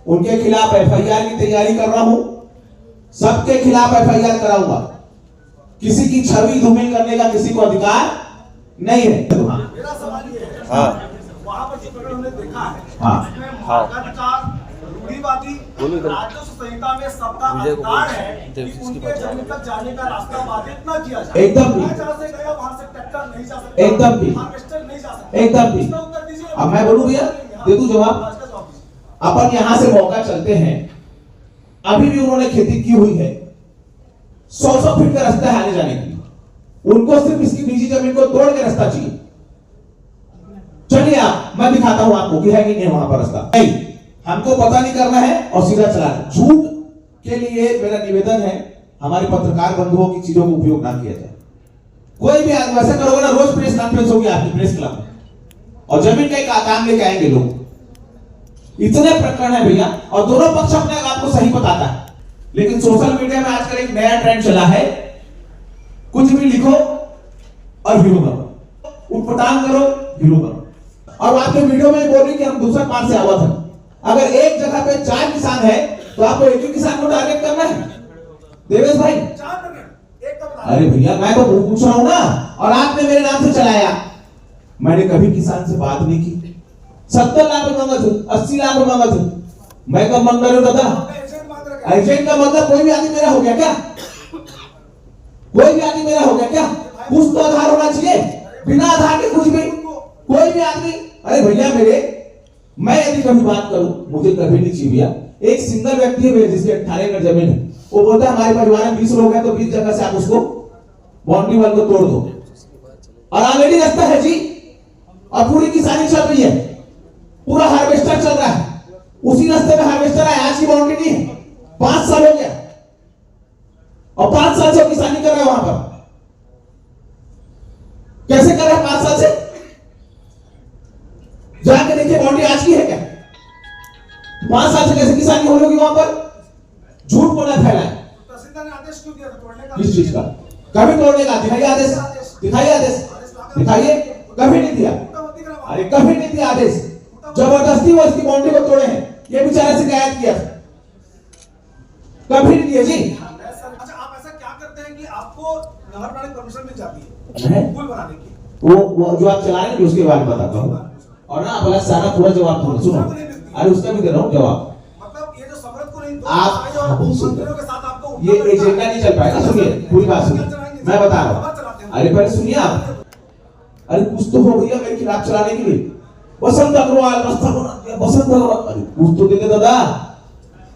उनके खिलाफ एफआईआर की तैयारी कर रहा हूं। सबके खिलाफ एफआईआर कराऊंगा। किसी की छवि धूमिल करने का किसी को अधिकार नहीं है। मेरा सवाल ये है, वहाँ पर जो प्रकरण हमने देखा है, इसमें मानवाधिकार, रूढ़िवादी, राजस्व संहिता में सबका अधिकार है कि उनके जमीन तक जाने का रास्ता बाधित न किया जाए। एकदम भी। जहाँ से गया वहाँ से ट्रैक्टर नहीं जा सकता, एकदम भी। हार्वेस्टर नहीं जा सकता। एकदम भी। इसका उत्तर दीजिए। अब मैं बोलूं भैया, दे दूं जवाब। अपन यहां से मौका चलते हैं, अभी भी उन्होंने खेती की हुई है, 100 फीट का रास्ता है आने जाने की। उनको सिर्फ इसकी निजी जमीन को तोड़ के रास्ता चाहिए। चलिए आप, मैं दिखाता हूं आपको कि है कि नहीं वहां पर रास्ता। नहीं, हमको पता नहीं करना है और सीधा चलाना है। झूठ के लिए मेरा निवेदन है, हमारे पत्रकार बंधुओं की चीजों का उपयोग ना किया जाए। कोई भी आदमी ऐसा करोगे ना, रोज प्रेस कॉन्फ्रेंस होगी आपकी प्रेस क्लब में, और जमीन का काम लेके आएंगे लोग। इतने प्रकरण है भैया, और दोनों पक्ष अपने आपको सही बताता है। लेकिन सोशल मीडिया में आजकल एक नया ट्रेंड चला है, कुछ भी लिखो और हीरो बनो, उटपटांग करो, हीरो बनो। और आपके वीडियो में बोल रही कि हम दूसरा पार से आवा था। अगर एक जगह पे 4 किसान है तो आपको एक ही किसान को टारगेट करना है देवेश भाई? अरे भैया, मैं तो पूछ रहा हूं ना, और आपने मेरे नाम से चलाया। मैंने कभी किसान से बात नहीं की। 70 लाख रुपए मांगा थे, 80 लाख रुपए मांगा थे। मैं कब मांग रहा हूं दादा? एजेंट का मतलब कोई भी आदमी मेरा हो गया क्या? कोई भी आदमी मेरा हो गया क्या? कुछ तो आधार होना चाहिए। बिना आधार के कुछ भी कोई भी आदमी, अरे भैया मैं यदि कभी बात करूं, मुझे कभी नहीं चाहिए भैया। एक सिंगल व्यक्ति है जिसके 18 एकड़ जमीन है, वो बोलता है हमारे परिवार में 20 लोग हैं तो 20 जगह से आप उसको बाउंड्री वाल को तोड़ दो, और ऑलरेडी रास्ता है जी, और पूरी किसानी चल रही है, पूरा हार्वेस्टर चल रहा है। उसी रास्ते में हार्वेस्टर है, आज की बाउंड्री नहीं है। 5 साल हो गया और 5 साल से किसानी कर रहे हैं वहां पर। कैसे कर रहे हैं 5 साल से? जाके देखिए बाउंड्री आज की है क्या? 5 साल से कैसे किसानी हो रही वहां पर? झूठ बोला फैलाए। तहसीलदार ने आदेश क्यों दिया था तोड़ने का? किस चीज का? कभी तोड़ने का दिखाइए आदेश, दिखाइए आदेश, दिखाइए। कभी नहीं दिया, अरे कभी नहीं दिया आदेश। जबरदस्ती वो इसकी बाउंड्री को तोड़े हैं, ये बेचारे शिकायत किया, कभी नहीं दिया जी। अच्छा, आप ऐसा क्या करते हैं कि आपको नहर बनाने की परमिशन मिल जाती है पुल बनाने की? वो जो आप चला रहे हैं उसके बारे में बताता हूँ, और ना बोला सारा पूरा जवाब दूंगा। सुनो, अरे उसका भी दे रहा हूँ जवाब। मतलब ये जो समृद्ध को नहीं आप मंत्रियों के साथ आपको ये एजेंडा नहीं चल पाएगा। सुनिए, पूरी बात सुनिए, मैं बता रहा हूँ। अरे पहले सुनिए आप। अरे कुछ तो हो भैया मेरे खिलाफ चलाने के लिए। बसंत अग्रवाल रास्ता बना, बसंत अग्रवाल, अरे कुछ तो दे दे दादा,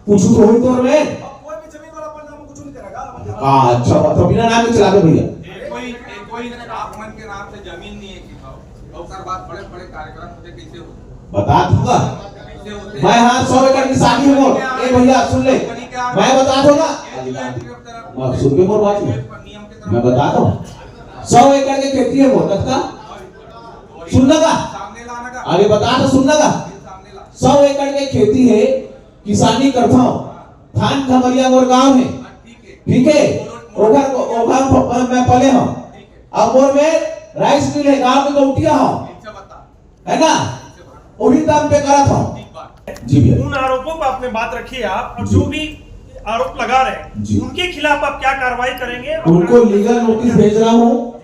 पूछू तो होई तो मैं। कोई भी जमीन वाला अपना नाम कुछ नहीं करेगा। हाँ अच्छा, तो बिना नाम के चला दो भैया। कोई आपमन के नाम से जमीन नहीं है कि और सर बात बड़े कार्यक्रम होते कैसे होते बता दूंगा मैं। हाँ 100 एकड़ की शादी है मोर। ए भैया सुन ले, मैं बता दूंगा। सुन के मोर बात मैं बता दूं। 100 एकड़ की खेती है मोर तक का, सुन लगा? अरे बता तो सुन लगा। 100 एकड़ की खेती है, किसानी करता हूँ, धान खमरिया मोर गाँव है, ठीक है? ओघर मैं पले हूँ, अब मोर में राइस मिल है, गाँव में गौटिया हूँ, है ना? वही दाम पे करा था जी भैया। उन आरोपों पर आपने बात रखी है आप, और जो भी आरोप लगा रहे हैं उनके खिलाफ आप क्या कार्रवाई करेंगे? उनको लीगल नोटिस भेज रहा हूँ।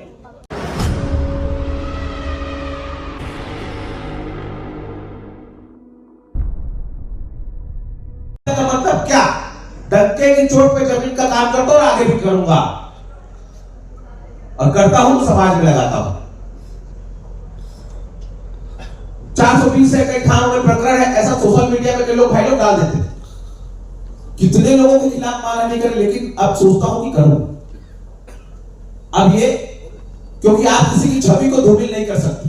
मतलब क्या? डंके की चोट पे जमीन का काम करता हूँ और आगे भी करूंगा, और करता हूं तो समाज में लगाता हूं। 420 से कई थानों में प्रकरण है, ऐसा सोशल मीडिया पे लोग भाई लोग डाल देते थे। कितने लोगों के खिलाफ माना नहीं करे, लेकिन अब सोचता हूं कि करूं। अब ये क्योंकि आप किसी की छवि को धूमिल नहीं कर सकते।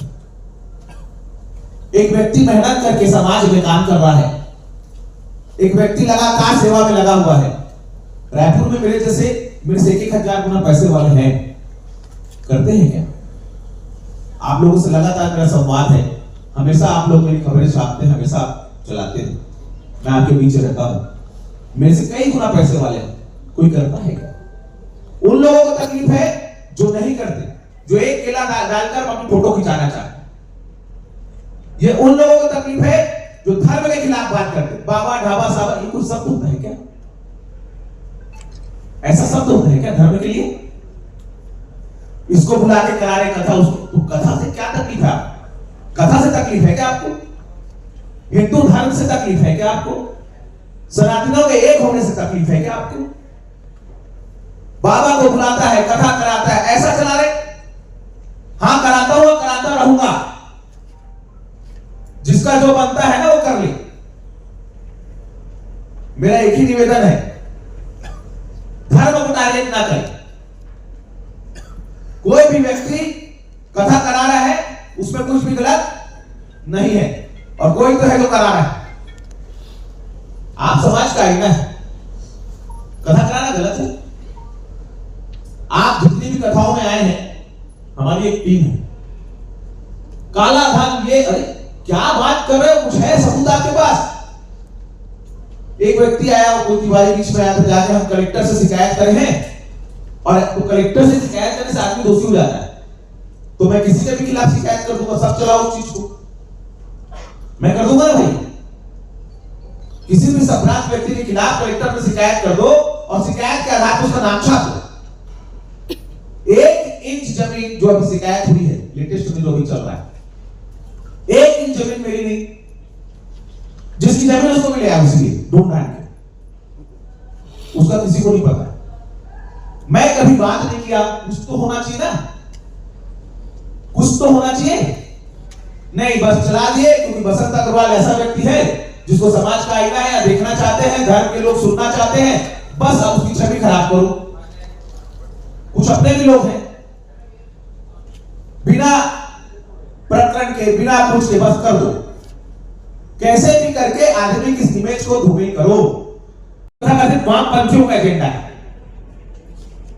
एक व्यक्ति मेहनत करके समाज में काम कर रहा है, एक व्यक्ति लगातार सेवा में लगा हुआ है। रायपुर में मेरे जैसे मेरे से 1,000 गुना पैसे वाले हैं, करते हैं क्या? आप लोगों से लगातार मेरा संवाद है, हमेशा आप लोग मेरी खबरें छापते हैं, हमेशा चलाते हैं, मैं आपके बीच रहता हूं। मेरे से कई गुना पैसे वाले हैं, कोई करता है क्या? उन लोगों को तकलीफ है जो नहीं करते, जो एक केला डालकर अपनी फोटो खिंचाना चाहते। ये उन लोगों को तकलीफ है जो धर्म के खिलाफ बात करते, बाबा ढाबा साहब, ये कुछ शब्द होता है क्या? ऐसा शब्द होता है क्या धर्म के लिए? इसको बुला के करा रहे कथा, उसको तो कथा से क्या तकलीफ है? कथा से तकलीफ है क्या आपको? हिंदू धर्म से तकलीफ है क्या आपको? सनातनों के एक होने से तकलीफ है क्या आपको? बाबा को बुलाता है, कथा कराता है, ऐसा चला रहे? हाँ कराता हुआ कराता रहूंगा, जिसका जो बनता है ना वो कर ले। मेरा एक ही निवेदन है, धर्म को टारगेट ना करें। कोई भी व्यक्ति कथा करा रहा है, उसमें कुछ भी गलत नहीं है, और कोई तो है जो करा रहा है। आप समाज का आईना है, कथा कराना गलत है। आप जितनी भी कथाओं में आए हैं, हमारी एक टीम है, काला धन ये, अरे क्या बात कर रहे हो? कुछ है सबूत आपके पास? एक व्यक्ति आया, वो तिवारी बीच में आया, तो जाके हम कलेक्टर से शिकायत करें हैं, और तो कलेक्टर से शिकायत करने से आदमी दोषी हो जाता है। तो मैं किसी के भी खिलाफ शिकायत कर दूंगा, सब चलाओ उस चीज को, मैं कर दूंगा ना भाई। किसी भी अपराध व्यक्ति के खिलाफ कलेक्टर में शिकायत कर दो, और शिकायत के आधार पर उसका नाम छाप दो। 1 इंच जमीन जो अभी शिकायत हुई है, लेटेस्ट में जो अभी चल रहा है, 1 इंच जमीन मेरी नहीं, जिसकी जमीन उसको मिले आप इसलिए ढूंढ ढांढ के, उसका किसी को नहीं पता। मैं कभी बात नहीं किया, कुछ तो होना चाहिए ना, कुछ तो होना चाहिए। नहीं, बस चला दिए, क्योंकि बसंत अग्रवाल ऐसा व्यक्ति है जिसको समाज का आईना है, या देखना चाहते हैं, धर्म के लोग सुनना चाहते हैं, बस अब उसकी छवि खराब करो। कुछ अपने भी लोग हैं, बिना प्रकरण के, बिना कुछ के बस कर दो, कैसे भी करके आदमी की इमेज को धूमिल करो। वामपंथियों का एजेंडा है।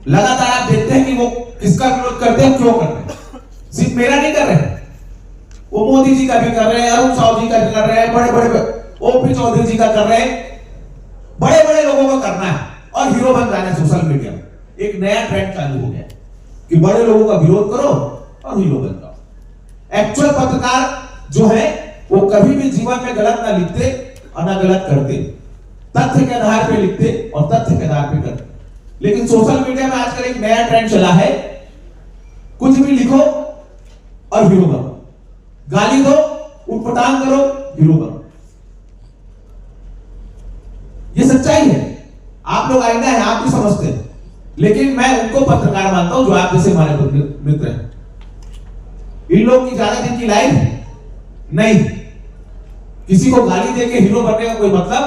लगातार आप देखते हैं कि वो किसका विरोध करते हैं, क्यों करते हैं। सिर्फ मेरा नहीं कर रहे, वो मोदी जी का भी कर रहे हैं, अरुण साहु जी का भी कर रहे हैं, बड़े बड़े ओपी चौधरी जी का कर रहे हैं, बड़े बड़े लोगों को करना है, और हीरो बन जाना है। सोशल मीडिया में एक नया ट्रेंड चालू हो गया कि बड़े लोगों का विरोध करो और हीरो बन जाओ। एक्चुअल पत्रकार जो है वो कभी भी जीवन में गलत ना लिखते और ना गलत करते, तथ्य के आधार पे लिखते और तथ्य के आधार पे करते। लेकिन सोशल मीडिया में आजकल एक नया ट्रेंड चला है, कुछ भी लिखो और हीरो बनो, गाली दो, उटपटांग करो, हीरो बनो। ये सच्चाई है। आप लोग आईना है, आप भी समझते हैं, लेकिन मैं उनको पत्रकार मानता हूं जो आप जैसे हमारे मित्र हैं। इन लोग की ज्यादा दिन की लाइफ नहीं, किसी को गाली देके हीरो बनने का कोई मतलब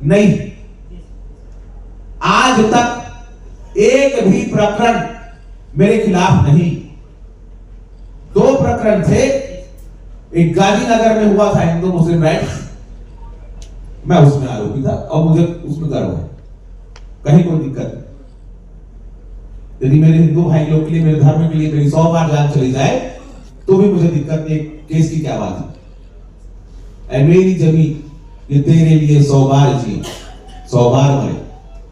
नहीं। आज तक एक भी प्रकरण मेरे खिलाफ नहीं। 2 प्रकरण थे, एक गांधीनगर में हुआ था हिंदू मुस्लिम राइट्स, मैं उसमें आरोपी था और मुझे उसमें गर्व है, कहीं कोई दिक्कत नहीं। यदि मेरे हिंदू भाई लोग के लिए, मेरे धर्म के लिए मेरी 100 बार जान चली जाए तो भी मुझे दिक्कत नहीं, केस की क्या बात है। मेरी जमीन ये तेरे लिए 100 बार जी, 100 बार मरे,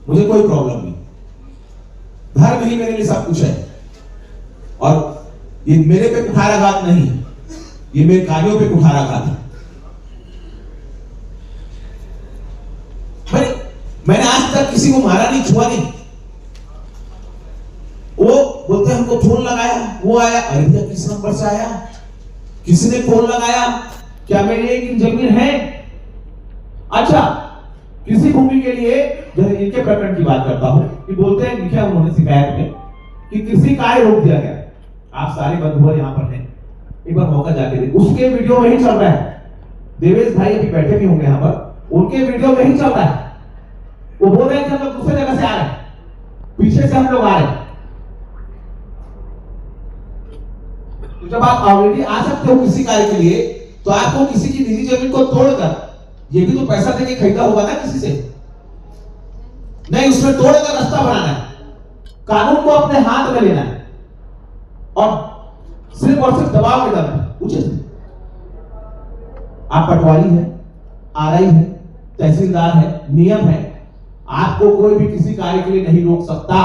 मुझे कोई प्रॉब्लम नहीं। धर्म ही मेरे लिए सब कुछ है, और ये मेरे पे कुठाराघात नहीं, ये मेरे कार्यों पे कुठाराघात है। मैंने आज तक किसी को मारा नहीं, छुआ नहीं। वो बोलते हमको फोन लगाया, वो आया, अरे भैया किस नंबर से आया, किसने फोन लगाया, क्या मेरी 1 इंच जमीन है? अच्छा, किसी भूमि के लिए, जैसे इनके प्रकरण की बात करता हूं, कि बोलते हैं लिखा उन्होंने शिकायत में कि कृषि कार्य रोक दिया गया। आप सारे बंधु यहाँ पर हैं, एक बार मौका जाके देखिए, उसके वीडियो में ही चल रहा है। देवेश भाई अभी बैठे भी होंगे यहाँ पर, उनके वीडियो में ही चल रहा है। वो बोल रहे हैं कि हम लोग दूसरे जगह से आ रहे हैं, पीछे से हम लोग आ रहे हैं। तो जब आप ऑलरेडी आ सकते हो किसी कार्य के लिए, तो आपको किसी की निजी जमीन को तोड़कर, ये भी तो पैसा देके खरीदा होगा ना किसी से, नहीं, उसमें तोड़कर रास्ता बनाना है, कानून को अपने हाथ में लेना है, और सिर्फ दबाव के दम उचित। आप पटवारी है, आरआई है, तहसीलदार है, नियम है, आपको कोई भी किसी कार्य के लिए नहीं रोक सकता,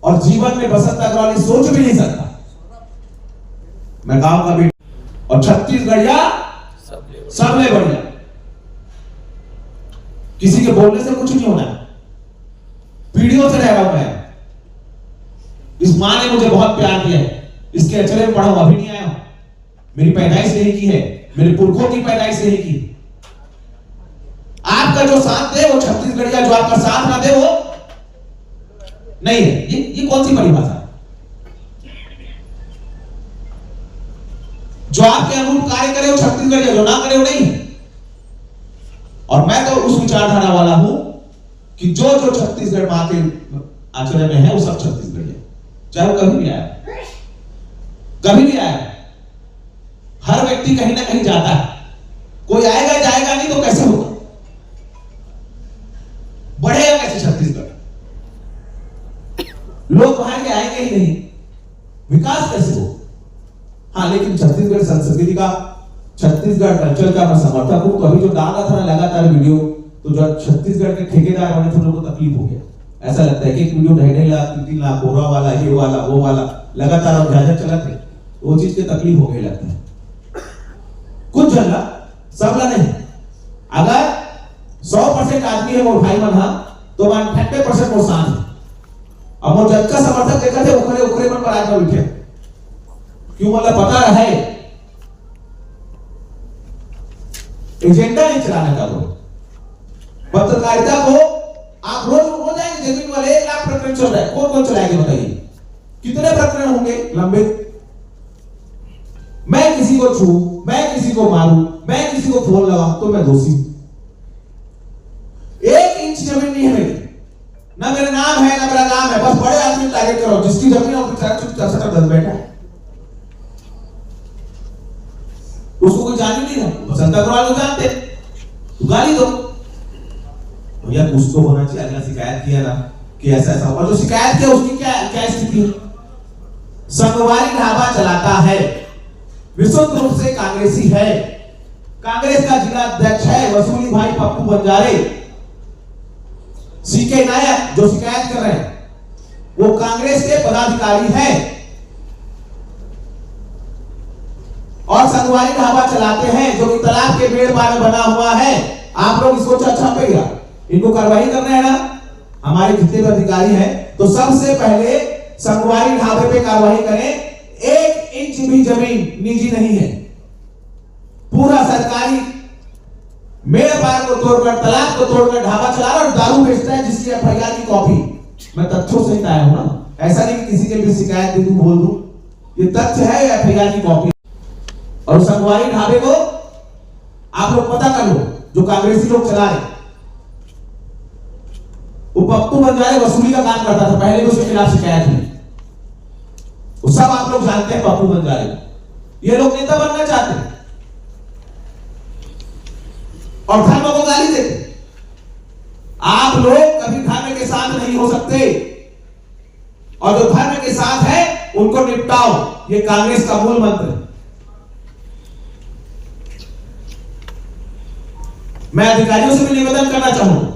और जीवन में बसंत अग्रवाल सोच भी नहीं सकता। मैं गांव का बेटा, और छत्तीसगढ़िया सबले बढ़िया। किसी के बोलने से कुछ नहीं होना है, पीढ़ियों से रह रहा हूं मैं। इस मां ने मुझे बहुत प्यार दिया है, इसके अचले में पढ़ा हूं, अभी नहीं आया हूं। मेरी पैदाइश यही की है, मेरे पुरखों की पैदाइश यही की। आपका जो साथ दे वो छत्तीसगढ़िया, जो आपका साथ ना दे वो नहीं है। ये कौन सी परिभाषा है? जो आपके अनुरूप कार्य करे वो छत्तीसगढ़िया, जो ना करे वो नहीं है। और मैं तो उस विचारधारा वाला हूं कि जो जो छत्तीसगढ़ मां के आचरण में है वो सब छत्तीसगढ़िया, चाहे वो कभी भी आया, कभी भी आया। हर व्यक्ति कहीं ना कहीं जाता है, कोई आएगा जाएगा नहीं तो कैसे होगा? बढ़ेगा कैसे छत्तीसगढ़? लोग वहां के आएंगे ही नहीं, विकास कैसे हो? हाँ, लेकिन छत्तीसगढ़ संस्कृति का, छत्तीसगढ़ कल्चर का मैं समर्थक हूं। तो अभी जो डाल रहा था ना लगातार वीडियो, तो जो छत्तीसगढ़ के ठेकेदार होने से लोगों को तकलीफ हो गया। ऐसा लगता है कि एक वीडियो 2.5 लाख 3 लाख कोरा वाला, ये वाला वो वाला लगातार और झाझा चला थे, वो चीज की तकलीफ हो गई लगता है। कुछ जनला सबला नहीं। अगर 100% आदमी है वो भाई मन, तो 90% वो साथ है। अब वो जज का समर्थक देखा थे उखरे उखरे मन पर आज में उठे क्यों? मतलब पता है एजेंडा नहीं चलाने का। वो पत्रकारिता को आप रोज हो जाएंगे, जमीन वाले 1 लाख प्रकरण चल रहा है, कौन कौन चलाएंगे बताइए? कितने प्रकरण होंगे लंबित? मैं किसी को छू, मैं किसी को मारूं, मैं किसी को फोन लगाऊं तो मैं दोषी हूं। 1 इंच जमीन नहीं है मेरी, ना मेरा नाम है ना मेरा नाम है, बस बड़े आदमी टारगेट करो। जिसकी जमीन है वो बेचारा चुपचाप दस बैठा है, उसको कोई जान ही नहीं रहा। बसंत अग्रवाल को जानते, तो गाली दो भैया, कुछ तो होना चाहिए। अगला शिकायत किया ना कि ऐसा ऐसा, और जो शिकायत किया उसकी क्या स्थिति है? संगवारी ढाबा चलाता है, विशुद्ध रूप से कांग्रेसी है, कांग्रेस का जिला अध्यक्ष है वसूली भाई पप्पू बंजारे। सीके नायक जो शिकायत कर रहे हैं वो कांग्रेस के पदाधिकारी हैं और संगवारी ढाबा चलाते हैं, जो कि तालाब के पेड़ पार में बना हुआ है। आप लोग इसको चर्चा पे गया, इनको कार्रवाई करना है ना। हमारे जितने भी अधिकारी हैं तो सबसे पहले संगवारी ढाबे पे कार्रवाई करें। 1 इंच भी जमीन निजी नहीं है, पूरा सरकारी मेड़ पार को तोड़कर, तालाब को तोड़कर ढाबा चला रहा और दारू बेचता है, जिसकी एफआईआर की कॉपी मैं तथ्यों सहित आया हूं ना। ऐसा नहीं कि किसी के भी शिकायत दे दूं बोल दूं, ये तथ्य है, एफआईआर की कॉपी। और संगवारी ढाबे को आप लोग पता कर लो, जो कांग्रेसी लोग चला रहे, वो पप्पू बंजारे वसूली का काम करता था, पहले भी उसके खिलाफ शिकायत हुई, वो सब आप लोग जानते हैं पप्पू बंजारे। ये लोग नेता बनना चाहते हैं और धर्म को गाली देते। आप लोग कभी धर्म के साथ नहीं हो सकते, और जो धर्म के साथ है उनको निपटाओ, ये कांग्रेस का मूल मंत्र है। मैं अधिकारियों से भी निवेदन करना चाहूंगा,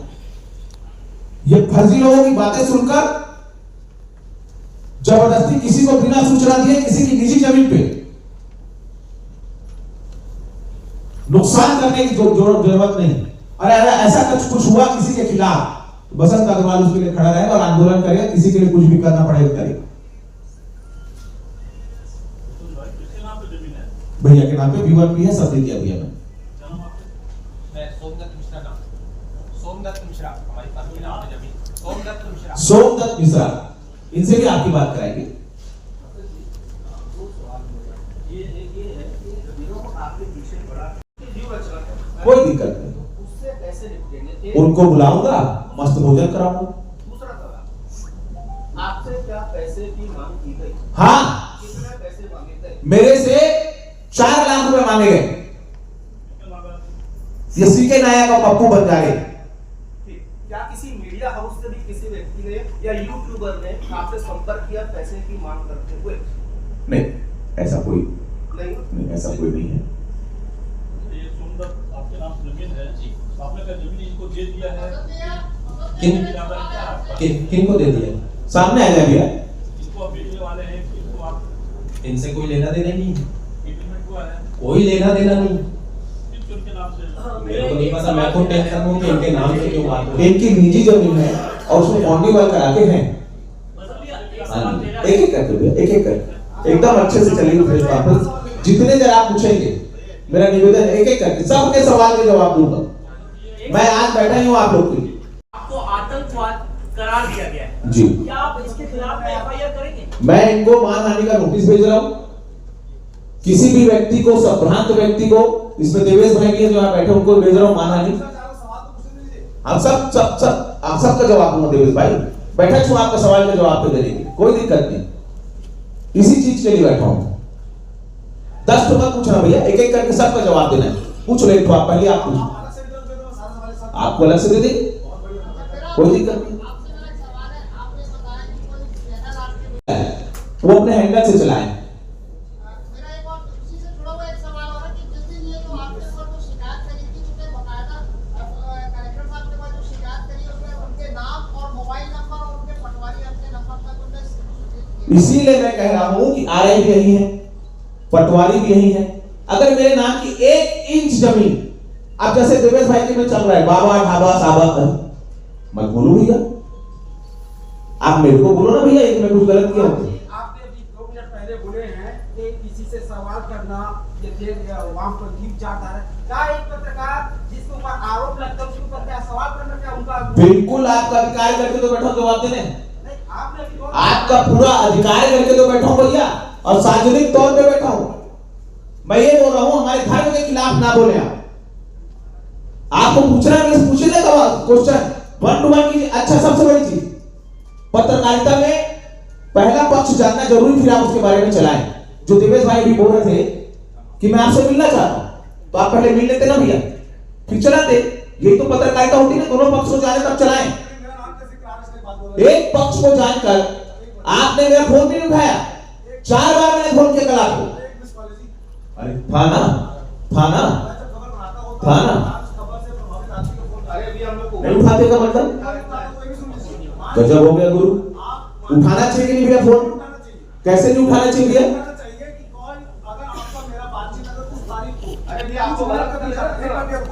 ये फर्जी लोगों की बातें सुनकर जबरदस्ती किसी को बिना सूचना दिए किसी की निजी जमीन पे नुकसान करने की जरूरत नहीं। और ऐसा कुछ हुआ किसी के खिलाफ, तो बसंत अग्रवाल उसके लिए खड़ा रहेगा और आंदोलन करेगा, किसी के लिए कुछ भी करना पड़ेगा करेगा। भैया के नाम पे B1 भी है, सब दे दिया भैया मैं। सोमदत्त मिश्रा, इनसे भी आपकी बात कराएंगे। कोई दिक्कत नहीं, उनको बुलाऊंगा, मस्त भोजन कराऊंगा। आपसे क्या पैसे की मांग की गई? हाँ, कितने पैसे मांगे गए? मेरे से 4 लाख रुपए मांगे गए। ये सीके नायक और पप्पू बंजारे। क्या किसी मीडिया हाउस से भी किसी व्यक्ति ने या यूट्यूबर ने आपसे संपर्क किया पैसे की मांग करते हुए? नहीं, ऐसा कोई नहीं, ऐसा कोई नहीं है। ये सोमदत्त आपके नाम जमीन है जी, आपने क्या जमीन इनको दे दिया है? किन को दे दिया? सामने आ जाए भैया। इसको आप बेचने वाले हैं, इसको आप इनसे कोई लेना देना नहीं है, इम्प्लीमेंट हुआ है कोई लेना देना नहीं। किस के नाम से? मेरे को नहीं पता, मैं खुद टेंशन हूँ कि इनके नाम से क्यों बात हो रही है। इनकी निजी जमीन है और उसमें बाउंड्री वॉल करा के हैं। एक एक करके भैया, एक एक करके एकदम अच्छे से चलेगी फिर वापस। जितने देर आप पूछेंगे मेरा निवेदन एक एक करके सबके सवाल के जवाब दूंगा। मैं आज बैठा ही हूँ आप लोग के लिए। आपको आतंकवाद करार दिया गया है जी, क्या आप इसके खिलाफ एफआईआर करेंगे? मैं इनको मानहानि का नोटिस भेज रहा हूँ। किसी भी व्यक्ति को, संभ्रांत व्यक्ति को, इसमें देवेश भाई भी जो आप बैठे उनको भेज रहा हूँ मानहानि। आप सबका जवाब दूंगा देवेश भाई। बैठा छू आपका सवाल का जवाब पे देंगे, कोई दिक्कत नहीं। इसी चीज के लिए बैठा हूं। 10 तो मत पूछना भैया, एक एक करके सबका जवाब देना है। पूछ ले तो आप पहले आप पूछो, आपको अलग से दे देंगे, कोई दिक्कत नहीं। वो अपने हैंडल से चलाएं। इसीलिए मैं कह रहा हूं कि आरआई भी यही है, पटवारी भी यही है। अगर मेरे नाम की 1 इंच जमीन, अब जैसे देवेश भाई के में चल रहा है बाबा ढाबा साबा, मत बोलो भैया, आप मेरे को बोलो ना भैया, एक मैं कुछ गलत किया हूं। आपने अभी 2 मिनट पहले बोले हैं कि किसी से सवाल करना ये फिर वामपंथी विचारधारा का एक पत्रकार जिसके ऊपर आरोप लगता है उसके ऊपर क्या सवाल करना, क्या उनका बिल्कुल आपका अधिकार करके तो बैठा जवाब देने, आपने अभी आपका पूरा अधिकार करके तो बैठा हूं भैया, और सार्वजनिक तौर पे बैठा हूं। मैं ये बोल रहा हूं हमारे धर्म के खिलाफ ना बोले। आपको पूछना है, पूछे देगा क्वेश्चन 1 to 1 की। अच्छा, सबसे बड़ी चीज पत्रकारिता में पहला पक्ष जानना जरूरी, फिर आप उसके बारे में चलाएं। जो देवेश भाई भी बोल रहे थे कि मैं आपसे मिलना चाहता हूं, तो आप पहले मिल लेते ना भैया, फिर चलाते। यही तो पत्रकारिता होती है, दोनों पक्ष को जाने तब चलाएं। एक पक्ष को जानकर आपने मेरा फोन भी नहीं उठाया, 4 बार मैंने फोन किया कल आपको। अरे थाना नहीं उठाते का मतलब गजब हो गया गुरु। उठाना चाहिए कि नहीं भैया फोन? कैसे नहीं उठाना चाहिए भैया?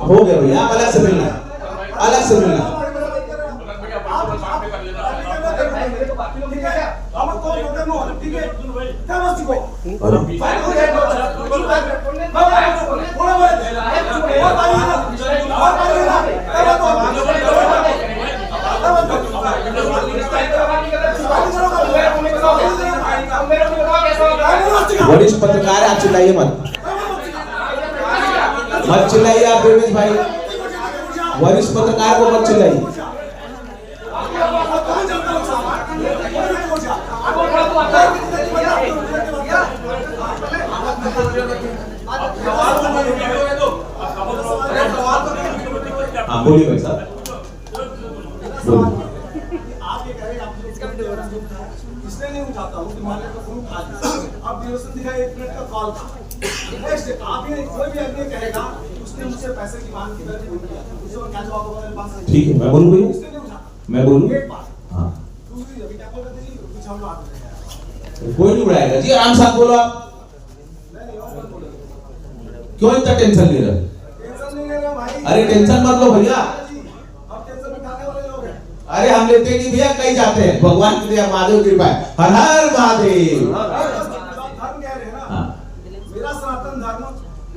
हो गया भैया, अलग से मिलना, अलग से मिलना। वरिष्ठ पत्रकार आप चिल्लाइए मत, मत चिल्लाइए आप देवेश भाई, वरिष्ठ पत्रकार को मत चिल्लाइए। हाँ बोलिए भाई साहब, आप ये करें, आप इसलिए नहीं उठाता हूँ कि मान लें फोन उठा दिया, अब ड्यूरेशन दिखा 1 मिनट का कॉल था। नेक्स्ट आप ये कोई भी आदमी कहेगा उसने मुझसे पैसे की मांग की, मैंने फोन किया, उससे क्या जवाब होगा मेरे पास? ठीक है, मैं बोलूँ भैया, इसलिए नहीं उठाता, मैं बोलूँ। एक बात। हाँ दूसरी अभी क्या बोल रहे थे जी, पीछे हम लोग आते हैं, कोई नहीं उड़ाएगा जी, आराम से आप बोलो। आप क्यों इतना टेंशन ले रहे? टेंशन नहीं ले रहा भाई। अरे टेंशन मत लो भैया, अब टेंशन उठाने वाले लोग हैं। अरे हम लेते नहीं भैया, कहीं जाते हैं, भगवान की दया, महादेव की कृपा है, हर हर महादेव। धर्म कह रहे हैं ना, हाँ। मेरा सनातन धर्म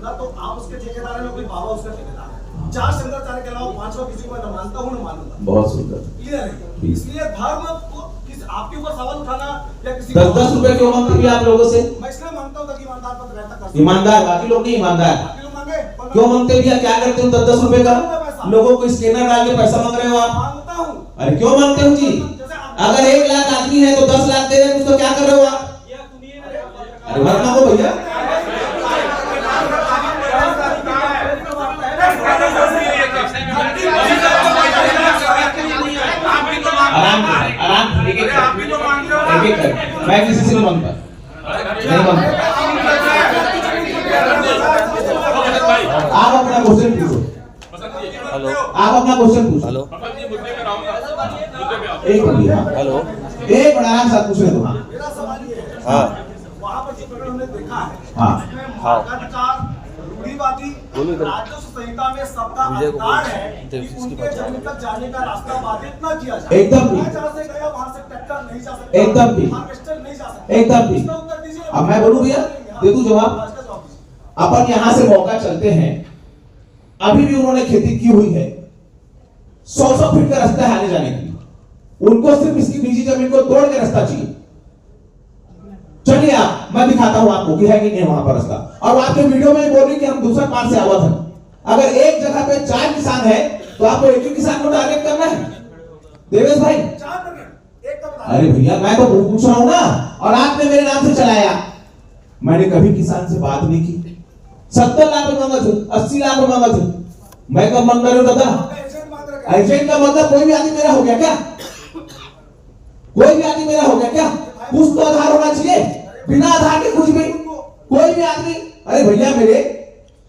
ना तो आप उसके ठेकेदार हैं, ना कोई बाबा उसका ठेकेदार है। 4 शंकराचार्य के अलावा 5वां किसी को मैं मानता हूँ, ना मानूंगा। बहुत सुंदर, क्लियर है? इसलिए धर्म को आपके ऊपर सवाल उठाना या किसी 10-10 रुपए क्यों मांगते भी आप लोगों से? मैं इसलिए मानता हूँ ताकि ईमानदार पर रहता कर ईमानदार, बाकी लोग नहीं ईमानदार। बाकी लोग मांगे क्यों मांगते भैया? क्या करते हो 10-10 रुपए का? लोगों को स्कैनर डाल के पैसा मांग रहे हो आप? मांगता हूँ। अरे क्यों मांगते हो जी? अगर 1 लाख आदमी है तो 10 लाख दे रहे हैं, उसको क्या कर रहे हो आप? अरे मत मांगो भैया, आराम आराम, एक एक कर, मैं किसी से नहीं मांगता, नहीं मांगता। आप अपना क्वेश्चन पूछो। हेलो, आप अपना क्वेश्चन पूछो। हेलो, एक मिनट, हाँ हेलो, एक मिनट आराम से पूछ ले तो। मेरा सवाल ये है, हाँ वहाँ पर जो प्रकरण हमने देखा है, हाँ उसमें मार्गाधिकार, रूढ़िवादी राजस्व संहिता में सबका अधिकार है कि उनके जमीन तक जाने का रास्ता बाधित न किया जाए। एकदम भी। मैं जहाँ से गया वहाँ से ट्रैक्टर नहीं जा सकता, एकदम भी। हार्वेस्टर नहीं जा सकता। एकदम भी। इसका उत्तर दीजिए। अब मैं बोलूं भैया, दे दूं जवाब। अपन यहां से मौका चलते हैं, अभी भी उन्होंने खेती की हुई है, 100 फीट का रास्ता है आने जाने के लिए, उनको सिर्फ इसकी निजी जमीन को तोड़ के रास्ता चाहिए। चलिए आप, मैं दिखाता हूं आपको कि है कि नहीं वहां पर रास्ता। और आपके वीडियो में बोल रही कि हम दूसरा पार से आवा था। अगर एक जगह पे 4 किसान है तो आपको एक ही किसान को टारगेट करना है देवेश भाई? अरे भैया मैं तो पूछ रहा हूं ना, और आपने मेरे नाम से चलाया। मैंने कभी किसान से बात नहीं की। 70 लाख रुपए मांगा थे, 80 लाख रुपए मांगा थे, मैं कब मांग रहा हूं दादा? एजेंट का मतलब कोई भी आदमी मेरा हो गया क्या? कोई भी आदमी मेरा हो गया क्या? कुछ तो आधार होना चाहिए, बिना आधार के कुछ भी कोई भी आदमी। अरे भैया मेरे,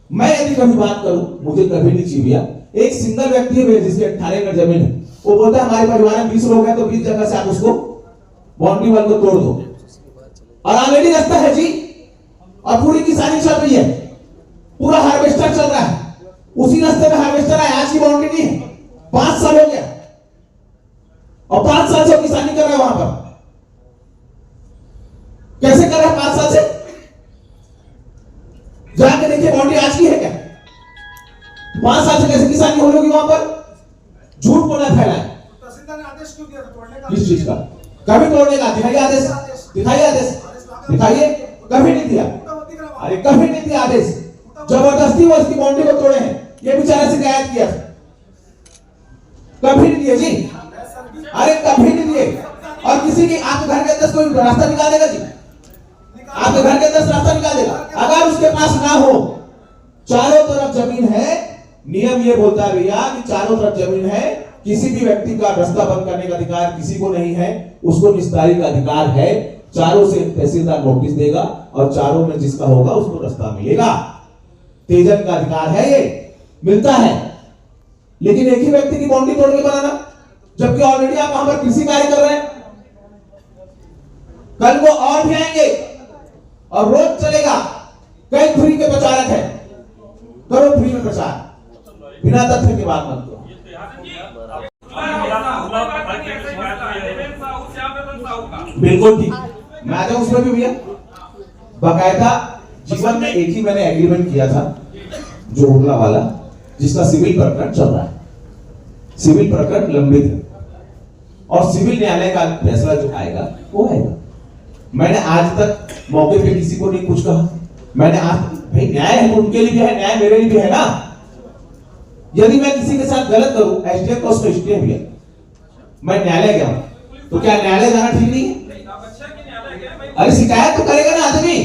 मैं यदि कभी बात करूं, मुझे कभी नहीं चाहिए भैया। एक सिंगल व्यक्ति है जिसके 18 एकड़ जमीन है, वो बोलता है हमारे परिवार में 20 लोग हैं तो 20 जगह से आप उसको बाउंड्री वाल को तोड़ दो, और ऑलरेडी रास्ता है जी, और पूरी किसानी चल रही है, पूरा हार्वेस्टर चल रहा है, उसी रास्ते में हार्वेस्टर है, आज की बाउंड्री नहीं है। 5 साल हो गया और 5 साल से किसानी कर रहा है वहां पर। कैसे कर रहा है 5 साल से? जाके देखिए बाउंड्री आज की है क्या? 5 साल से कैसे किसानी हो रही होगी वहां पर? झूठ को ना फैलाए। तहसीलदार ने आदेश क्यों दिया था तोड़ने का? किस चीज का? कभी तोड़ने का दिखाइए आदेश, दिखाइए आदेश, दिखाइए। कभी नहीं दिया, अरे कभी नहीं दिया आदेश। जबरदस्ती वो इसकी बाउंड्री को तोड़े हैं, ये बेचारा शिकायत किया, कभी नहीं दिए जी। अरे कभी नहीं दिए। और किसी की आपके घर के अंदर कोई रास्ता निकाल देगा जी? आपके घर के अंदर रास्ता निकाल देगा? अगर उसके पास ना हो, चारों तरफ जमीन है, नियम ये बोलता है भैया कि चारों तरफ जमीन है, किसी भी व्यक्ति का रास्ता बंद करने का अधिकार किसी को नहीं है, उसको निस्तारी का अधिकार है। चारों से तहसीलदार नोटिस देगा और चारों में जिसका होगा उसको रास्ता मिलेगा। तेजन का अधिकार है, ये मिलता है। लेकिन एक ही व्यक्ति की बाउंड्री तोड़ के बनाना, जबकि ऑलरेडी आप वहां पर कृषि कार्य कर रहे हैं। कल को और भी आएंगे और रोज चलेगा। कई फ्री के प्रचारक है, करो फ्री में प्रचार, बिना तथ्य की बात मत करो। बिल्कुल ठीक, मैं आ जाऊं उसमें भी भैया। बाकायदा जीवन में एक ही मैंने एग्रीमेंट किया था, जो हुडला वाला, जिसका सिविल प्रकरण चल रहा है। सिविल प्रकरण लंबित है और सिविल न्यायालय का फैसला जो आएगा वो आएगा। मैंने आज तक मौके पे किसी को नहीं कुछ कहा। मैंने आज, भाई न्याय है तो उनके लिए भी है, न्याय मेरे लिए भी है ना। यदि मैं किसी के साथ गलत करूं, एसडीएम को उसमें स्टे है, मैं न्यायालय गया तो क्या न्यायालय जाना ठीक नहीं है? अरे शिकायत तो करेगा ना आदमी,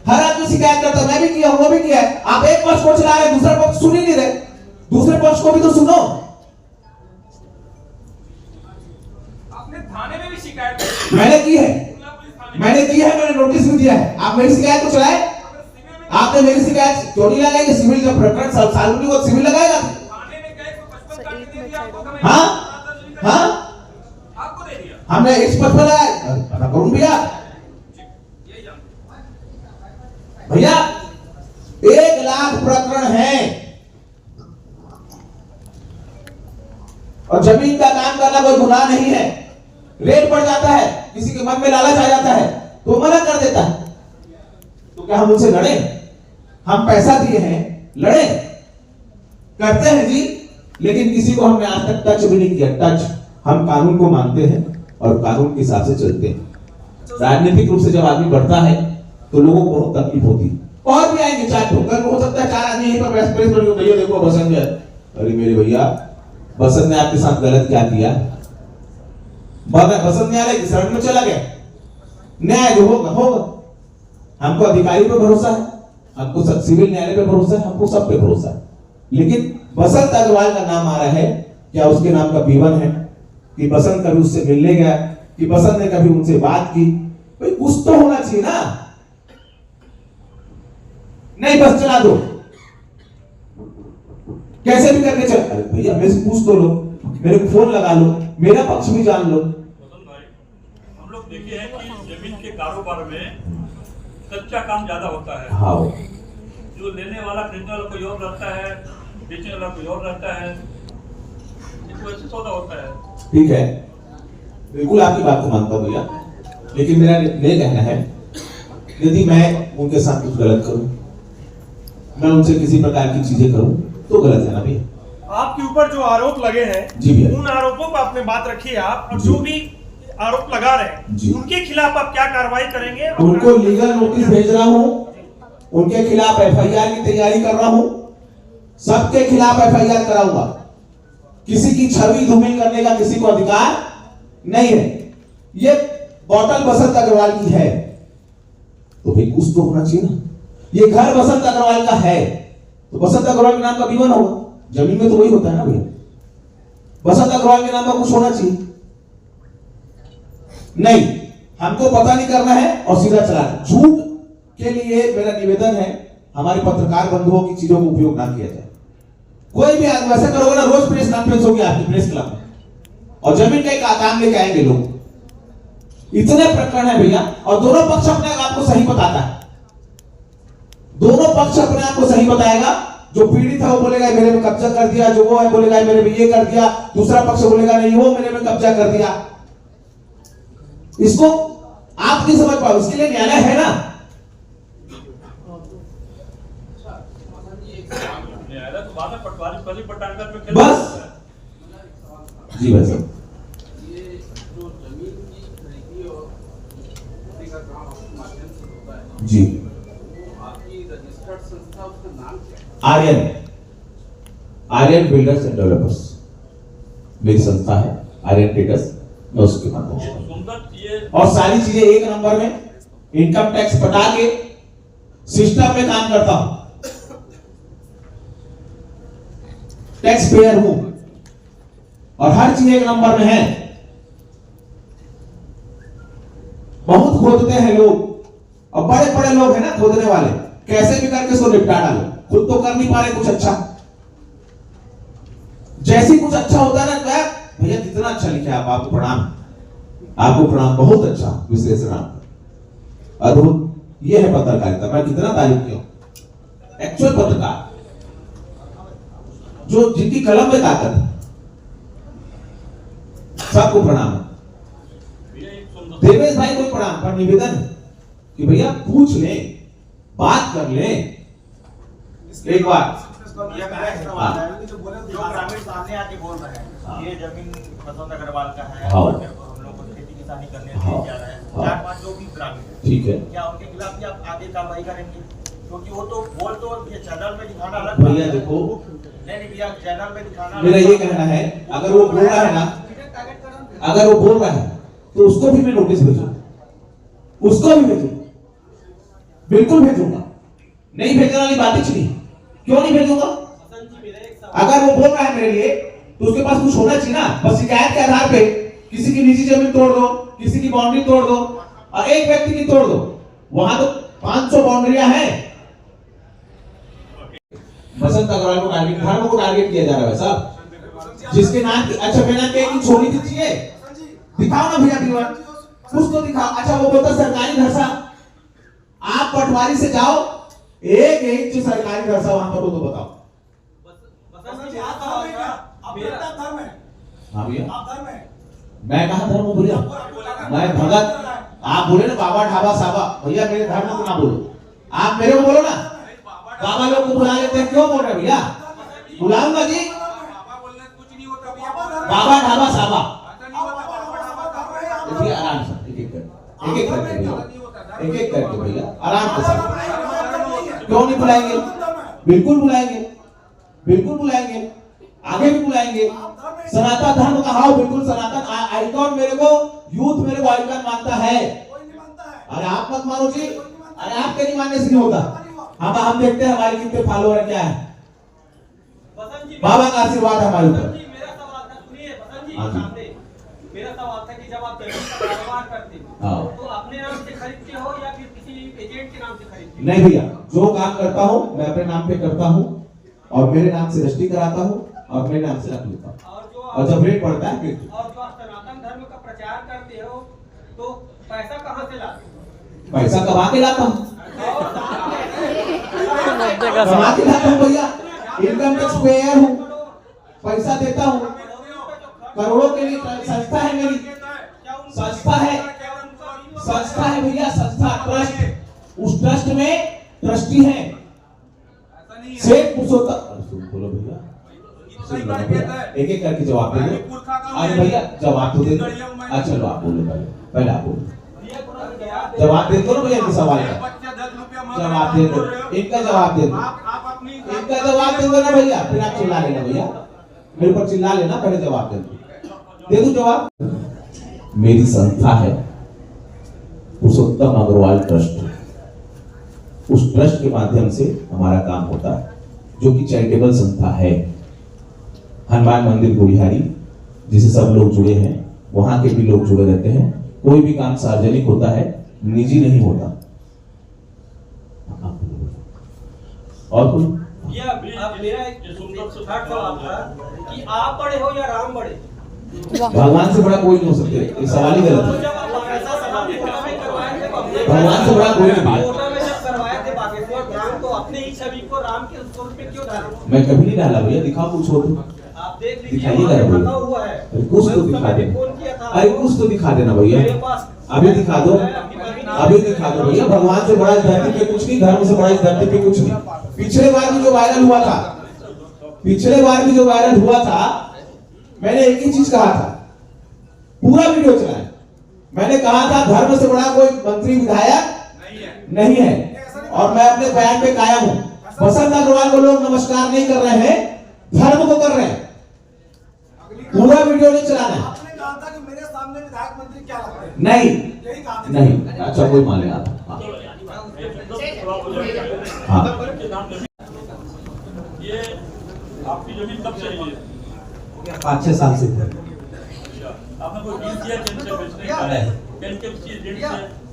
हर आदमी शिकायत करता है। मैं भी किया हूं, वो भी किया है। आप एक पक्ष को चला रहे, दूसरा पक्ष सुन ही नहीं रहे, दूसरे पक्ष को भी तो सुनो। आपने थाने में भी शिकायत मैंने की है, मैंने नोटिस भी दिया है। आप मेरी शिकायत को चलाए? आपने मेरी शिकायत क्यों नहीं लगाई? सिविल का प्रकरण सार्वजनिक वो सिविल लगाएगा। हाँ हाँ, आपको दे दिया, हमने 155 लगाया, करूं भैया। भैया 1 लाख प्रकरण है और जमीन का काम करना कोई गुनाह नहीं है। रेट बढ़ जाता है, किसी के मन में लालच आ जाता है तो मना कर देता है। तो क्या हम उनसे लड़े? हम पैसा दिए हैं, लड़े? करते हैं जी, लेकिन किसी को हमने आज तक टच भी नहीं किया। टच, हम कानून को मानते हैं और कानून के हिसाब से चलते हैं। राजनीतिक रूप से जब आदमी बढ़ता है तो लोगों को बहुत तकलीफ होती है। और भी आएंगे 4 ठोकर, हो सकता है 4 आदमी यहीं पर प्रेस बनी हो, भैया देखो बसंत है। अरे मेरे भैया, बसंत ने आपके साथ गलत क्या किया? बसंत न्यायालय की शरण में चला गया, न्याय जो होगा होगा। हमको अधिकारी पे भरोसा है, हमको सिविल न्यायालय पे भरोसा है, हमको सब पे भरोसा है। लेकिन बसंत अग्रवाल का नाम आ रहा है, क्या उसके नाम का विवरण है कि बसंत कभी उससे मिलने गया, कि बसंत ने कभी उनसे बात की? भाई कुछ तो होना चाहिए ना। नहीं बस चला दो, कैसे भी करके चल। अरे भैया मेरे से पूछ तो लो, मेरे को फोन लगा लो, मेरा पक्ष भी जान लो। भाई, हम लोग देखे हैं कि जमीन के कारोबार में कच्चा काम ज्यादा होता है। हाँ, जो लेने वाला खरीदने वाला कोई और रहता है, बेचने वाला कोई और रहता है, इसको ऐसे सौदा होता है। ठीक है, बिल्कुल आपकी बात को मानता हूं भैया, लेकिन मेरा ये कहना है यदि मैं उनके साथ कुछ गलत करूं, मैं उनसे किसी प्रकार की चीजें करूं तो गलत है ना भैया। आपके ऊपर जो आरोप लगे हैं जी भैया, उन आरोपों पर आपने बात रखी है आप, और जो भी आरोप लगा रहे जी। हैं उनके खिलाफ आप क्या कार्रवाई करेंगे? उनको लीगल नोटिस भेज रहा हूं, उनके खिलाफ एफआईआर की तैयारी कर रहा हूं, सबके खिलाफ एफआईआर कराऊंगा। किसी की छवि धूमिल करने का किसी को अधिकार नहीं है। ये बोतल बसंत अग्रवाल की है तो भाई कुछ तो होना चाहिए ना। ये घर बसंत अग्रवाल का है तो बसंत अग्रवाल के नाम का विवरण होगा, जमीन में तो वही होता है ना भैया। बसंत अग्रवाल के नाम का कुछ होना चाहिए नहीं, हमको पता नहीं करना है और सीधा चलाना। झूठ के लिए मेरा निवेदन है, हमारे पत्रकार बंधुओं की चीजों को उपयोग ना किया जाए। कोई भी वैसे करोगे ना, रोज प्रेस कॉन्फ्रेंस होगी आपकी प्रेस क्लब में और जमीन का काम लेके आएंगे लोग। इतने प्रकरण है भैया, और दोनों पक्ष अपने आप को सही बताता है, दोनों पक्ष अपने आप को सही बताएगा। जो पीड़ित है वो बोलेगा मेरे में कब्जा कर दिया, जो वो है बोलेगा मेरे में ये कर दिया, दूसरा पक्ष बोलेगा नहीं वो मेरे में कब्जा कर दिया। इसको आप नहीं समझ पाओ, इसके लिए न्यायालय है ना। न्यायालय तो बाद में पटवारी पहले पटांगण में खेल बस जी भाई साहब, ये जो जमीन की खरीदी और बिक्री का काम आपके माध्यम से होता है जी। वो आपकी रजिस्टर्ड संस्था, उसका नाम क्या है? आर्यन बिल्डर्स एंड डेवलपर्स मेरी संस्था है, आर्यन ट्रेडर्स। मैं उसके माध्यम से सुंदर ये और सारी चीजें एक नंबर में, इनकम टैक्स पटा के सिस्टम में काम करता हूं, टैक्स पेयर हूं और हर चीज एक नंबर में है। बहुत खोदते हैं लोग और बड़े बड़े लोग हैं ना खोदने वाले, कैसे भी करके इसको निपटा डालो, खुद तो कर नहीं पा रहे कुछ अच्छा। जैसे कुछ अच्छा होता है ना, भैया कितना अच्छा लिखा है, आपको प्रणाम, आपको प्रणाम, बहुत अच्छा विश्लेषण आपका, अद्भुत। ये है पत्रकारिता, मैं कितना तारीफ किया। एक्चुअल पत्रकार जो जिनकी कलम में ताकत है, सबको प्रणाम है। ये एक सुंदर देवेश भाई को प्रणाम, पर निवेदन है कि भैया पूछ ले, बात कर ले एक बार। जो ग्रामीण सामने आके बोल रहे हैं ये जमीन बसंत अग्रवाल का है, हाँ। और हम लोग खेती किसानी करने हाँ। जा रहे हैं, हाँ। 4-5 जो भी ग्रामीण है, ठीक है क्या उनके खिलाफ भी आप आगे कार्रवाई करेंगे? क्योंकि वो तो बोल तो ये चैनल में दिखाना अलग बात भैया है। देखो, नहीं भैया, चैनल में दिखाना मेरा ये कहना है, अगर वो बोल रहा है ना, अगर वो बोल रहा है तो उसको भी मैं नोटिस भेजूंगा, उसको भी भेजूंगा, बिल्कुल भेजूंगा। नहीं भेजने वाली बात ही नहीं, क्यों नहीं भेजूंगा? अगर वो बोल रहा है मेरे लिए तो उसके पास कुछ होना चाहिए ना। बस शिकायत के आधार पे किसी की निजी जमीन तोड़ दो, किसी की बाउंड्री तोड़ दो और एक व्यक्ति की तोड़ दो, वहां तो 500 बाउंड्रियां हैं। बसंत अग्रवाल को टारगेट, धर्म को टारगेट किया जा रहा है साहब, जिसके नाम की, अच्छा मैंने कहा कि छोड़ी थी चाहिए, दिखाओ ना भैया विवरण, कुछ तो दिखाओ। अच्छा वो बोलता सरकारी धरसा, आप पटवारी से जाओ, एक इंच सरकारी धरसा वहां पर हो तो बताओ। धर्म है, हाँ भैया, आप धर्म है, मैं कहा धर्म भैया, मैं भगत। आप बोले ना बाबा ढाबा साबा, भैया मेरे धर्म को ना बोलो, आप मेरे को बोलो ना। बाबा लोग को बुला लेते हैं, क्यों बोल रहे भैया? बुलाऊंगा जी, बाबा बोलने से कुछ नहीं होता भैया। बाबा ढाबा साबा। ऐसा नहीं होता। देखिए आराम से, एक एक करके भैया, एक एक करके भैया, आराम से। क्यों नहीं बुलाएंगे? बिल्कुल बुलाएंगे, बिल्कुल बुलाएंगे, आगे भी बुलाएंगे। सनातन धर्म का हाउ, बिल्कुल सनातन आइकॉन, मेरे को यूथ मेरे को आइकॉन मानता है। अरे आप मत मानो जी, अरे आपके नहीं मानने से नहीं होता। हम देखते हैं हमारे कितने फॉलोअर क्या है। बाबा का आशीर्वाद हमारे ऊपर। मेरा सवाल था, सुनिए बसंत जी, हाँ जी। सामने मेरा सवाल था कि जब आप जमीन का कारोबार करते हाँ। हो तो अपने नाम से खरीदते हो या फिर किसी एजेंट के नाम से खरीदते हो? नहीं भैया, जो काम करता हूँ मैं अपने नाम पे करता हूँ और मेरे नाम से रजिस्ट्री कराता हूँ और मेरे नाम से रख लेता हूँ, और जब रेट बढ़ता है फिर। और जो आप सनातन धर्म का प्रचार करते हो तो पैसा कहाँ से लाते हो? पैसा कमा के लाता हूँ। और कमा के लाता हूँ भैया, इनकम टैक्स पेयर हूँ, पैसा देता हूँ, करोड़ों के लिए संस्था है मेरी, संस्था है भैया, संस्था ट्रस्ट, उस ट्रस्ट में ट्रस्टी है शेख पुरुषोत्तम। बोलो भैया, एक एक करके जवाब दे दो। अरे भैया जवाब तो दे दो। अच्छा चलो आप बोलो, पहले आप बोलो, जवाब दे दो ना भैया इनके सवाल का जवाब दे दो, इनका जवाब दे दो, इनका जवाब दे दो ना भैया, फिर आप चिल्ला लेना भैया, मेरे पर चिल्ला लेना, पहले जवाब दे दो जवाब। मेरी संस्था है पुरुषोत्तम अग्रवाल ट्रस्ट, उस ट्रस्ट के माध्यम से हमारा काम होता है, जो कि चैरिटेबल संस्था है। हनुमान मंदिर गुड़िहारी जिसे सब लोग जुड़े हैं, वहां के भी लोग जुड़े रहते हैं। कोई भी काम सार्वजनिक होता है, निजी नहीं होता। और कोई मेरा एक सुधार सवाल था कि आप बड़े हो या राम बड़े? भगवान से बड़ा कोई नहीं हो सकते, ये सवाल ही गलत है। भगवान से बड़ा कोई नहीं। तो अपने ही छवि को राम के स्वरूप में क्यों डाले? मैं कभी नहीं डाला भैया, दिखाओ कुछ हो तो आप देख लीजिए, दिखाइएगा भैया, हुआ है कुछ तो दिखा देना, अरे कुछ तो दिखा देना भैया, अभी दिखा दो, अभी दिखा दो भैया। भगवान से बड़ा इस धरती पे कुछ नहीं, धर्म से बड़ा इस धरती पे कुछ नहीं। पिछले बार भी जो वायरल हुआ था, पिछले बार भी जो वायरल हुआ था, मैंने एक ही चीज कहा था, पूरा वीडियो चला है, मैंने कहा था धर्म से बड़ा कोई मंत्री विधायक नहीं है, और मैं अपने बयान पे कायम हूं। बसंत अग्रवाल को लोग नमस्कार नहीं कर रहे हैं, धर्म को कर रहे हैं, पूरा वीडियो नहीं चलाना है। आपने कहा था कि मेरे सामने विधायक मंत्री क्या लग रहे हैं? नहीं यही कहा था। नहीं, अच्छा कोई मान लेगा। हाँ ये आपकी जमीन कब से है? 5-6 साल से थे। आपने कोई डील किया कैन से बेचने का? नहीं। कैन के किसी डील से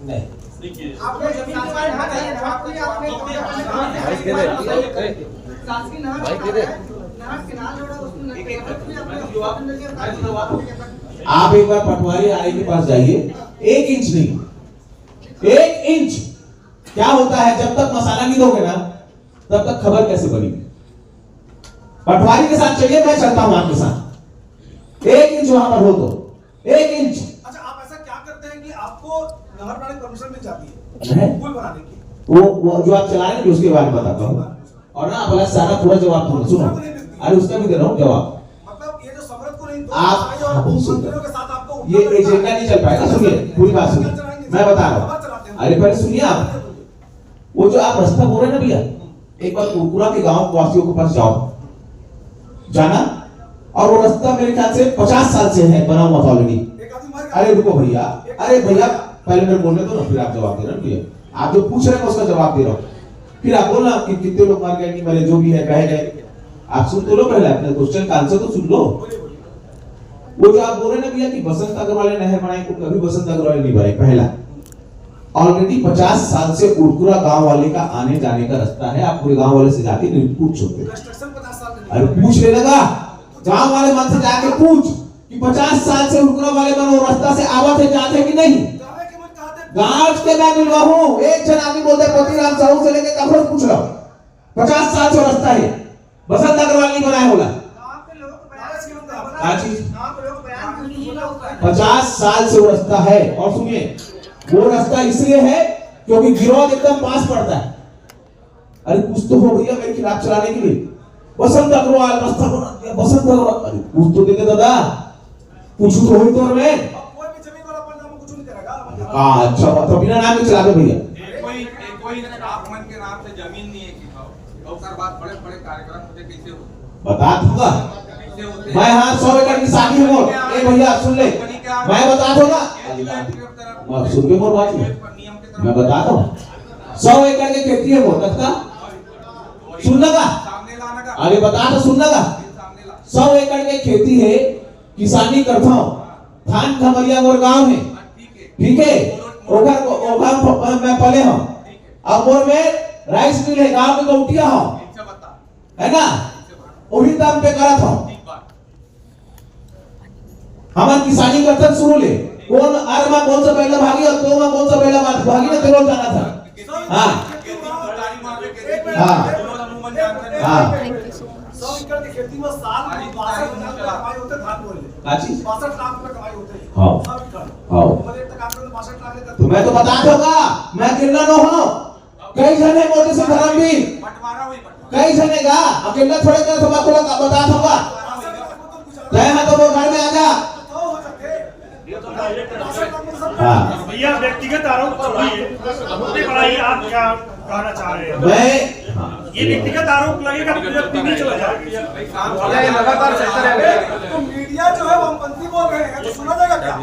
नहीं। देखिए आपने जमीन के बारे में बताइए, आपने आप एक बार पटवारी आने के पास जाइए, 1 इंच नहीं, 1 इंच क्या होता है, जब तक मसाला नहीं दोगे ना तब तक खबर कैसे बनेगी। पटवारी के साथ चलिए, मैं चलता हूं आपके साथ, 1 इंच वहां पर हो तो 1 इंच। अच्छा, आप ऐसा क्या करते हैं कि आपको नहर बनाने की परमिशन मिल जाती है पुल बनाने की? वो जो आप चला रहे हैं उसके बारे में बताता हूँ, और ना अपना सारा पूरा जवाब दूंगा, सुनो, अरे उसका भी दे रहा हूँ जवाब। मतलब ये जो समरथ को नहीं आप मंत्रियों के साथ आपको ये एजेंडा नहीं चल पाएगा। सुनिए पूरी बात सुनिए, मैं बता रहा हूँ, अरे पहले सुनिए आप, वो जो आप रास्ता बोल रहे हैं ना भैया, एक बार कुरकुरा के गांव वासियों के पास जाओ, जाना, और वो रास्ता मेरे ख्याल से 50 साल से है बना हुआ ऑलरेडी। अरे रुको भैया, अरे भैया पहले मेरे बोलने दो ना, फिर आप जवाब दे रहे हैं भैया, आप जो पूछ रहे हैं उसका जवाब दे रहा हूँ, फिर आप बोलना कि कितने लोग मार गए, नहीं मरे, जो भी है बह गए, आप सुन तो लो, पहले अपने क्वेश्चन का आंसर तो सुन लो। वो जो आप बोल रहे हैं ना भैया कि बसंत अग्रवाल ने नहर बनाई, को कभी बसंत अग्रवाल नहीं बनाई। पहला, ऑलरेडी 50 साल से उड़कुरा गांव वाले का आने जाने का रास्ता है, आप पूरे गांव वाले से जाके पूछ सकते हैं। अरे पूछ ले लगा, गांव वाले मन से जाके पूछ कि 50 साल से उड़कुरा वाले मन वो रास्ता से आवत है, जाते कि नहीं। गांव के मैं मिलवा हूं, एक जन आदमी बोलते पतिराम साहू से लेके कब पूछ रहा हूं, 50 साल से रास्ता है, बसंत अग्रवाल नहीं बनाया होगा। 50 साल से वो रास्ता है, और सुनिए वो रास्ता इसलिए है क्योंकि गिरोह एकदम पास पड़ता है। अरे कुछ तो हो भैया मेरे खिलाफ चलाने के लिए, बसंत अग्रवाल रास्ता बना दिया, बसंत अग्रवाल, अरे कुछ तो देते दादा, कुछ तो हो तो मैं अच्छा तो बिना नाम के चला दो भैया। कोई आप मन के नाम से जमीन नहीं है किसी और बात बड़े बड़े कार्यक्रम होते कैसे होते बता दूंगा मैं, हाँ 100 एकड़ की शादी है मोर, ए भैया सुन ले, मैं बता दूंगा, सुन के मोर बात मैं बता दूं, 100 एकड़ की खेती है मोर तक का, सुन लगा, अरे बता तो सुन लगा, 100 एकड़ की खेती है, किसानी करता हूं, धान खमरिया मोर गांव है, ठीक है, ओघर मैं पले हूं, अब मोर में राइस मिल है, गांव में गौटिया हूं, है ना, वही दाम पे करा था। हमार किसानी करते शुरू ले, कौन आर में कौन सा पहला भागी और तो में कौन सा पहला भागी ना तेरो जाना था। हाँ हाँ। अमूमन जानते नहीं। हाँ 100 एकड़ की खेती में साल में 62 लाख रुपए कमाई होते धान बोले क्या चीज 62 लाख रुपए कमाई होते हाँ। 100 एकड़ हाँ बोले तक आपने 62 लाख लेकर तो मैं तो बता दूंगा मैं अकेला न हूँ कई जने मोदी से धर्मवीर बंटवारा हुई बंटवारा। कई जने का अकेला थोड़े कर सभा को बता दूंगा चाहे हाँ तो वो घर में आ जा तो हो सकते हाँ भैया व्यक्तिगत आरोप छोड़िए, मुद्दे बढ़ाइए, आप क्या कहना चाह रहे हैं? मैं ये व्यक्तिगत आरोप लगेगा तो पूरा दिन ही चला जाएगा। ये लगातार चलता रहेगा। तो मीडिया जो है वामपंथी बोल रहे हैं तो सुना जाएगा क्या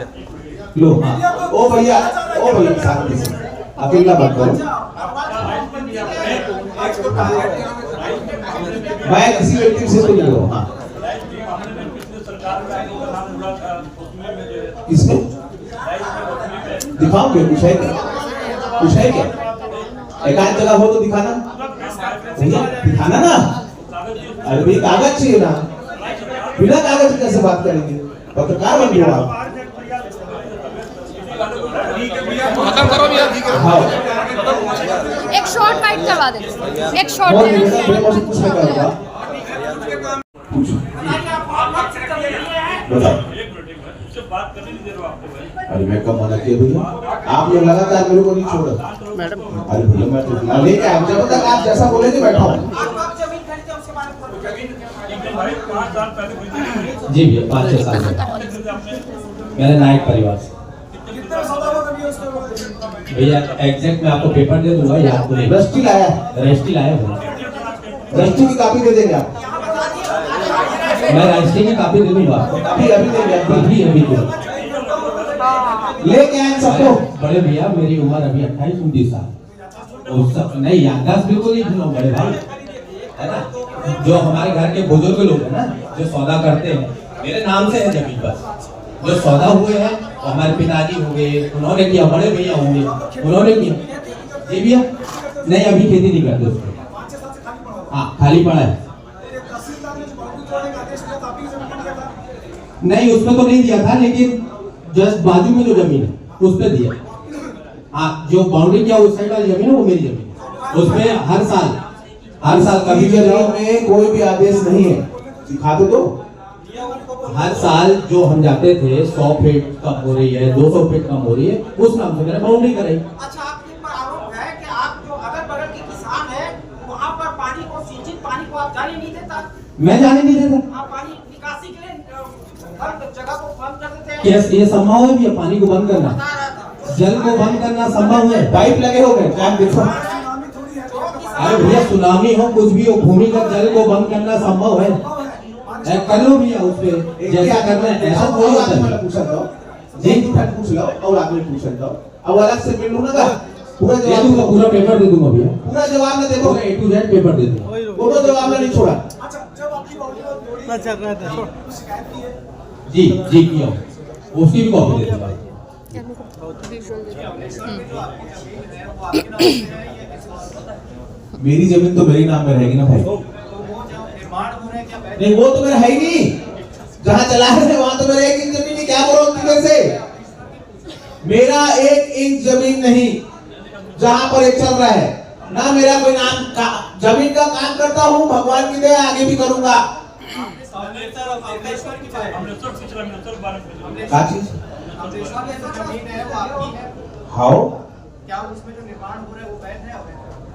लो हाँ ओ भैया शांति से अकेला मत करो मैं किसी व्यक्ति से तो नहीं हूँ हाँ किसमें दिखाओगे कुछ है क्या एक आध जगह हो तो दिखाना भैया दिखाना ना अरे भाई कागज चाहिए ना बिना कागज कैसे बात करेंगे पत्रकार बन गए आप खत्म करो भैया ठीक है। हाँ एक शॉर्ट फाइट करवा दे, एक शॉर्ट बहुत मेरे को पूछने का होगा पूछो बताओ बात करने नहीं दे रहा आपको भाई। अरे मैं कब मना किया भैया आप लोग लगातार मेरे को नहीं छोड़ा मैडम अरे भैया मैं तो ना लेके आया जब तक आप जैसा बोलेंगे बैठा हूँ भाई 5 साल पहले खरीदी जी भैया 5-6 साल से मेरे नायक परिवार से कितने सौदा हुआ कभी उसके भैया एग्जैक्ट मैं आपको पेपर दे दूंगा याद को नहीं रजिस्ट्री लाया रजिस्ट्री लाया हूँ रजिस्ट्री की कॉपी दे देंगे आप मैं रजिस्ट्री की कॉपी दे दूंगा आपको अभी देंगे अभी लेके आए सबको बड़े भैया मेरी उम्र अभी 28-29 साल उस सब नहीं याददाश्त बिल्कुल नहीं भूलो बड़े भाई है ना जो हमारे घर के बुजुर्ग लोग हैं ना जो सौदा करते हैं मेरे नाम से है जमीन बस जो सौदा हुए हैं वो हमारे पिताजी हो गए उन्होंने किया बड़े भैया होंगे उन्होंने किया जी भैया नहीं अभी खेती नहीं करते उसको हाँ खाली पड़ा है तहसीलदार ने जो बाउंड्री तोड़ने का आदेश दिया था आपकी जमीन दिया था नहीं उसमें तो नहीं दिया था लेकिन जस्ट बाजू में जो जमीन है उस पे दिया हाँ जो बाउंड्री किया उस साइड वाली जमीन है वो मेरी जमीन है उसमें हर साल कभी भी जाओ में कोई भी आदेश नहीं है दिखा दो हर साल जो हम जाते थे 100 फीट कम हो रही है 200 फीट कम हो रही है उस नाम से मैंने बाउंड्री कराई अच्छा आपके ऊपर आरोप है कि आप जो अगल बगल के किसान है वहाँ पर पानी को सिंचित पानी को आप जाने नहीं देता मैं जाने नहीं देता आप पानी निकासी के लिए हर जगह को बंद कर देते हैं ये संभव है भैया पानी को बंद करना बता रहा था जल को बंद करना संभव है पाइप लगे हो गए टाइम देखो सुनामी थोड़ी है अरे भैया सुनामी हो कुछ भी हो भूमिगत जल को बंद करना संभव है कर लो भैया उस पे जैसा करना है ऐसा थोड़ी होता है पूछा दो जी पूछ लो और आगे पूछ दो अब अलग से मिल लूं ना पूरा दे जवाब दूंगा पूरा पेपर दे दूंगा भैया पूरा जवाब ना देखो पूरा A to Z पेपर दे दूंगा पूरा जवाब ना नहीं छोड़ा अच्छा जब आपकी बाउंड्री को चल रहा था शिकायत की है जी किया हूं। उसकी भी कॉपी दे दूंगा मेरी जमीन तो मेरे नाम में रहेगी ना भाई नहीं वो तो मेरा है ही नहीं जहां चला है वहां तो मेरा 1 इंच जमीन नहीं क्या बोलो किधर से मेरा 1 इंच जमीन नहीं जहां पर ये चल रहा है ना मेरा कोई नाम जमीन का काम करता हूं भगवान की दया आगे भी करूंगा क्या चीज हाउ क्या उसमें जो निर्माण हो रहा है वो वैध है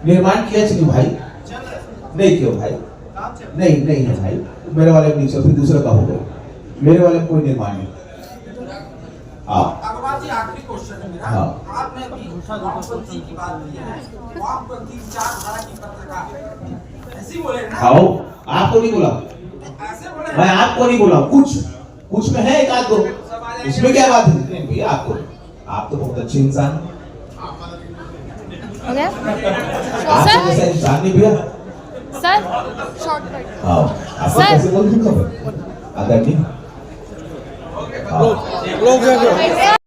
निर्माण किया चाहिए भाई नहीं क्यों भाई नहीं है भाई मेरे वाले में नहीं फिर दूसरा का हो गया मेरे वाले में कोई निर्माण नहीं हाँ अग्रवाल जी आखिरी क्वेश्चन है मेरा हाँ। आपने अभी वामपंथी की बात की है वामपंथी विचारधारा की पत्रकार ऐसी बोले ना आओ आपको नहीं बोला ऐसे बोले मैं आपको नहीं बोला कुछ में है एक आध दो उसमें क्या बात है नहीं भैया आपको आप तो बहुत अच्छे इंसान हैं हो गया आप तो सर जैसा इंसान नहीं भैया सर शॉर्ट फाइट हाँ आपको सर। कैसे बोल दूंगा अगर नहीं सर